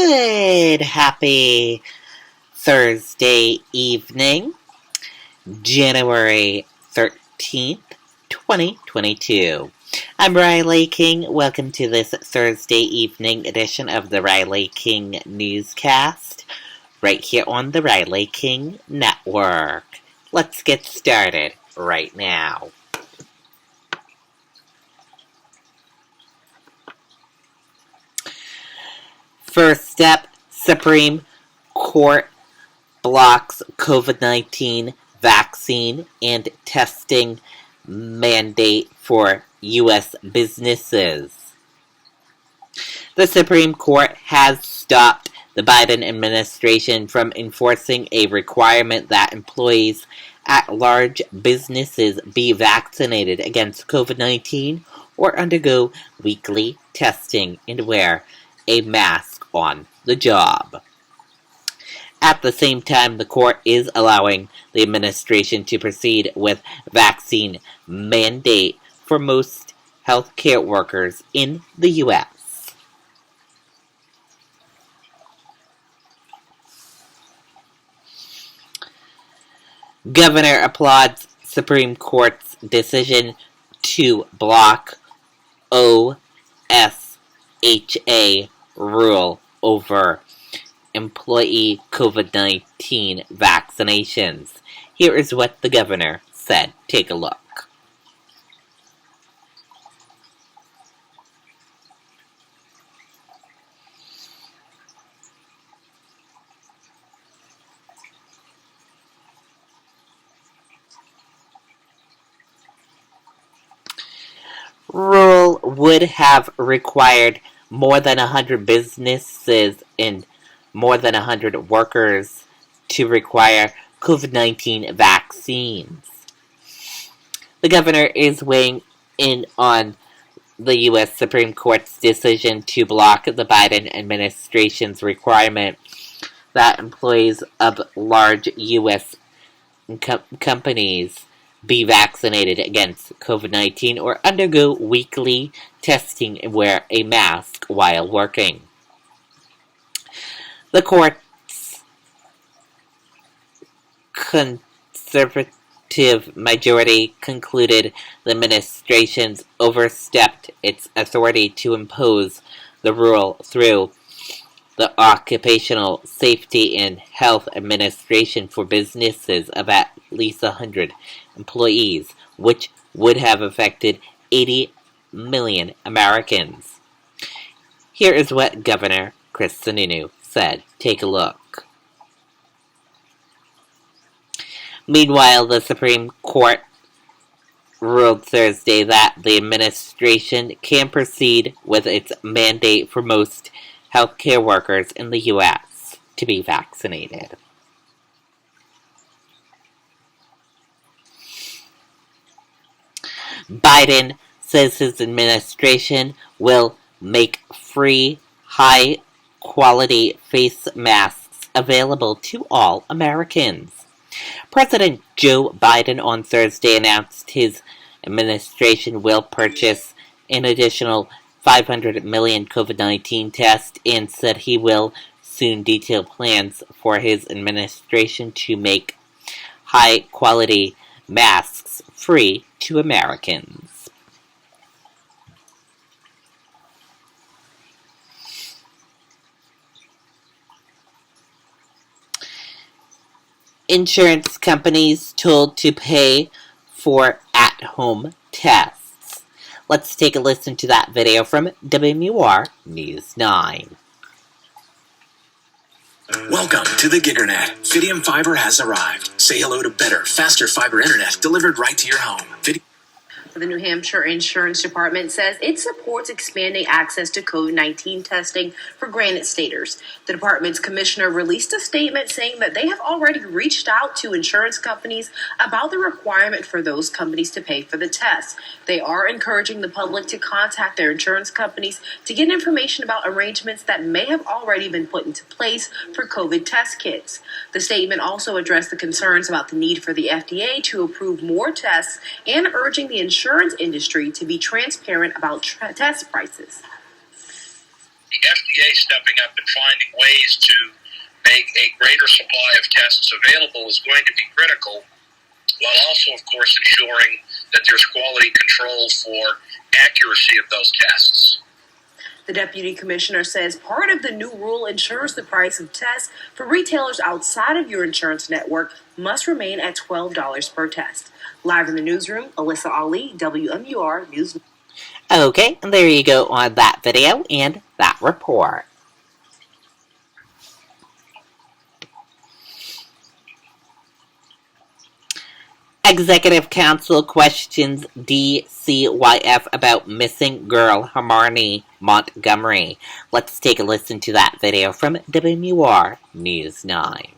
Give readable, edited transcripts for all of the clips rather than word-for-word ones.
Good, happy Thursday evening, January 13th, 2022. I'm Riley King. Welcome to this Thursday evening edition of the Riley King Newscast, right here on the Riley King Network. Let's get started right now. First up, Supreme Court blocks COVID-19 vaccine and testing mandate for U.S. businesses. The Supreme Court has stopped the Biden administration from enforcing a requirement that employees at large businesses be vaccinated against COVID-19 or undergo weekly testing and wear a mask on the job. At the same time, the court is allowing the administration to proceed with vaccine mandate for most healthcare workers in the U.S. Governor applauds Supreme Court's decision to block OSHA rule over employee COVID-19 vaccinations. Here is what the governor said. Take a look. Rule would have required more than 100 businesses and more than 100 workers to require COVID-19 vaccines. The governor is weighing in on the U.S. Supreme Court's decision to block the Biden administration's requirement that employees of large U.S. companies be vaccinated against COVID-19 or undergo weekly testing and wear a mask while working. The court's conservative majority concluded the administration overstepped its authority to impose the rule through the Occupational Safety and Health Administration for businesses of at least 100 employees, which would have affected 80 million Americans. Here is what Governor Chris Sununu said. Take a look. Meanwhile, the Supreme Court ruled Thursday that the administration can proceed with its mandate for most healthcare workers in the U.S. to be vaccinated. Biden says his administration will make free, high-quality face masks available to all Americans. President Joe Biden on Thursday announced his administration will purchase an additional 500 million COVID-19 tests and said he will soon detail plans for his administration to make high-quality masks free to Americans. Insurance companies told to pay for at-home tests. Let's take a listen to that video from WMUR News 9. Welcome to the Giganet. Fidium Fiber has arrived. Say hello to better, faster fiber internet delivered right to your home. The New Hampshire Insurance Department says it supports expanding access to COVID-19 testing for Granite Staters. The department's commissioner released a statement saying that they have already reached out to insurance companies about the requirement for those companies to pay for the tests. They are encouraging the public to contact their insurance companies to get information about arrangements that may have already been put into place for COVID test kits. The statement also addressed the concerns about the need for the FDA to approve more tests and urging the insurance industry to be transparent about test prices. The FDA FDA stepping up and finding ways to make a greater supply of tests available is going to be critical, while also, of course, ensuring that there's quality control for accuracy of those tests. The deputy commissioner says part of the new rule ensures the price of tests for retailers outside of your insurance network must remain at $12 per test. Live in the newsroom, Alyssa Ali, WMUR News. Okay, and there you go on that video and that report. Executive Council questions DCYF about missing girl Hermione Montgomery. Let's take a listen to that video from WMUR News 9.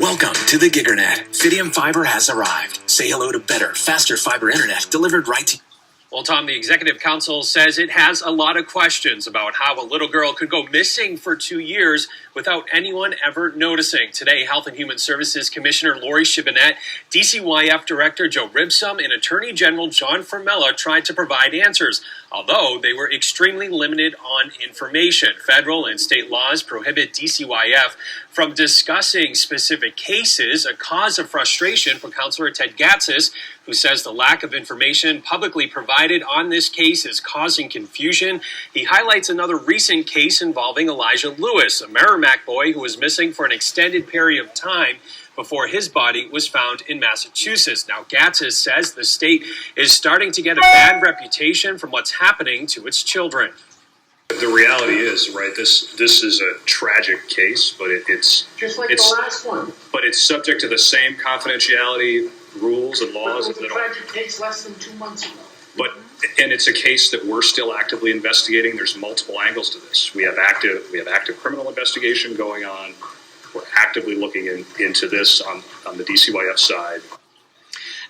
Welcome to the Gigernet. Fidium Fiber has arrived. Say hello to better, faster fiber internet delivered right to you. Well, Tom, the Executive Council says it has a lot of questions about how a little girl could go missing for 2 years without anyone ever noticing. Today, Health and Human Services Commissioner Lori Shibinette, DCYF Director Joe Ribsum, and Attorney General John Formella tried to provide answers, although they were extremely limited on information. Federal and state laws prohibit DCYF from discussing specific cases, a cause of frustration for Councilor Ted Gatsas, who says the lack of information publicly provided on this case is causing confusion. He highlights another recent case involving Elijah Lewis, a Merrimack boy who was missing for an extended period of time before his body was found in Massachusetts. Now, Gatsas says the state is starting to get a bad reputation from what's happening to its children. The reality is, right, this is a tragic case, but it's just like the last one. But it's subject to the same confidentiality rules and laws. But the tragic case less than 2 months ago. And it's a case that we're still actively investigating. There's multiple angles to this. We have active criminal investigation going on. We're actively looking into this on the DCYF side.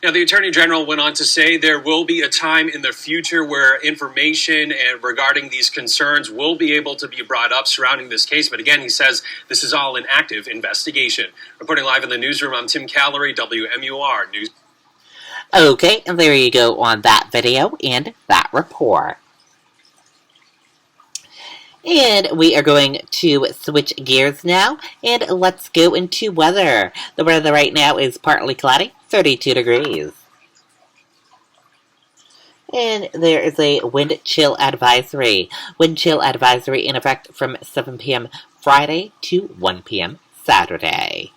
Now, the Attorney General went on to say there will be a time in the future where information and regarding these concerns will be able to be brought up surrounding this case. But again, he says this is all an active investigation. Reporting live in the newsroom, I'm Tim Callery, WMUR News. Okay, and there you go on that video and that report. And we are going to switch gears now, and let's go into weather. The weather right now is partly cloudy, 32 degrees. And there is a wind chill advisory. Wind chill advisory in effect from 7 p.m. Friday to 1 p.m. Saturday.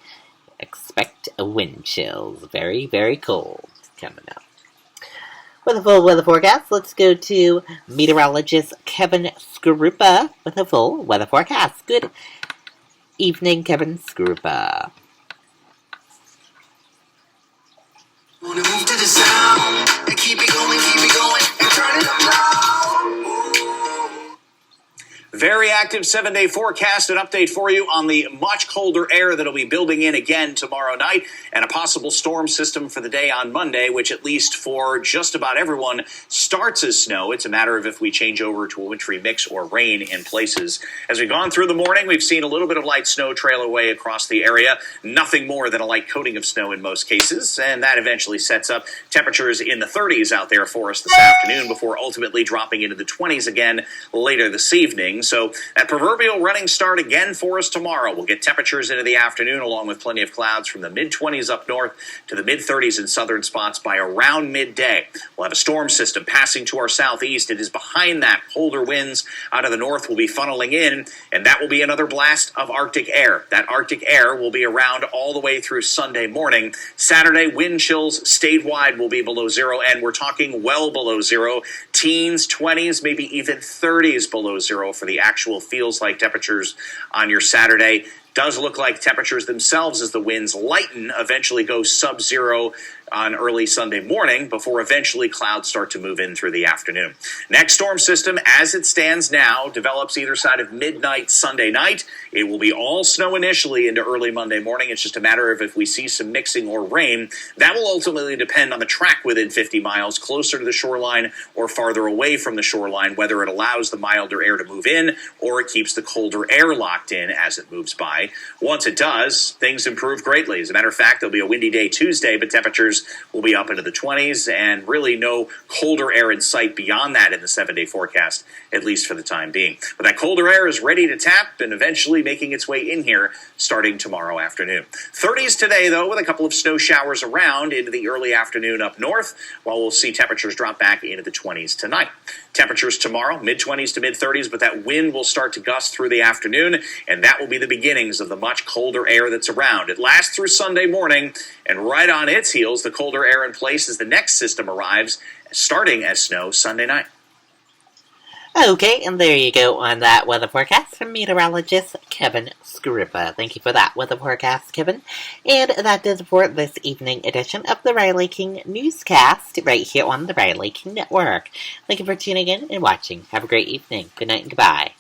Expect wind chills. Very, very cold coming up. With a full weather forecast, let's go to meteorologist Kevin Skrupa with a full weather forecast. Good evening, Kevin Skrupa. Wanna move to the sound and keep it going, and turn it up loud. Very active 7-day forecast, an update for you on the much colder air that'll be building in again tomorrow night, and a possible storm system for the day on Monday, which at least for just about everyone starts as snow. It's a matter of if we change over to a wintry mix or rain in places. As we've gone through the morning, we've seen a little bit of light snow trail away across the area. Nothing more than a light coating of snow in most cases, and that eventually sets up temperatures in the 30s out there for us this afternoon before ultimately dropping into the 20s again later this evening. So that proverbial running start again for us tomorrow. We'll get temperatures into the afternoon along with plenty of clouds from the mid-20s up north to the mid-30s in southern spots by around midday. We'll have a storm system passing to our southeast. It is behind that. Colder winds out of the north will be funneling in, and that will be another blast of Arctic air. That Arctic air will be around all the way through Sunday morning. Saturday, wind chills statewide will be below zero, and we're talking well below zero. Teens, 20s, maybe even 30s below zero for the actual feels-like temperatures on your Saturday. Does look like temperatures themselves as the winds lighten eventually go sub-zero on early Sunday morning before eventually clouds start to move in through the afternoon. Next storm system, as it stands now, develops either side of midnight Sunday night. It will be all snow initially into early Monday morning. It's just a matter of if we see some mixing or rain. That will ultimately depend on the track within 50 miles, closer to the shoreline or farther away from the shoreline, whether it allows the milder air to move in or it keeps the colder air locked in as it moves by. Once it does, things improve greatly. As a matter of fact, there'll be a windy day Tuesday, but temperatures temperatures will be up into the 20s, and really no colder air in sight beyond that in the 7-day forecast, at least for the time being. But that colder air is ready to tap and eventually making its way in here starting tomorrow afternoon. 30s today, though, with a couple of snow showers around into the early afternoon up north, while we'll see temperatures drop back into the 20s tonight. Temperatures tomorrow, mid-20s to mid-30s, but that wind will start to gust through the afternoon, and that will be the beginnings of the much colder air that's around. It lasts through Sunday morning, and right on its heels, the colder air in place as the next system arrives, starting as snow Sunday night. Okay, and there you go on that weather forecast from meteorologist Kevin Scrippa. Thank you for that weather forecast, Kevin. And that does it for this evening edition of the Riley King Newscast right here on the Riley King Network. Thank you for tuning in and watching. Have a great evening. Good night and goodbye.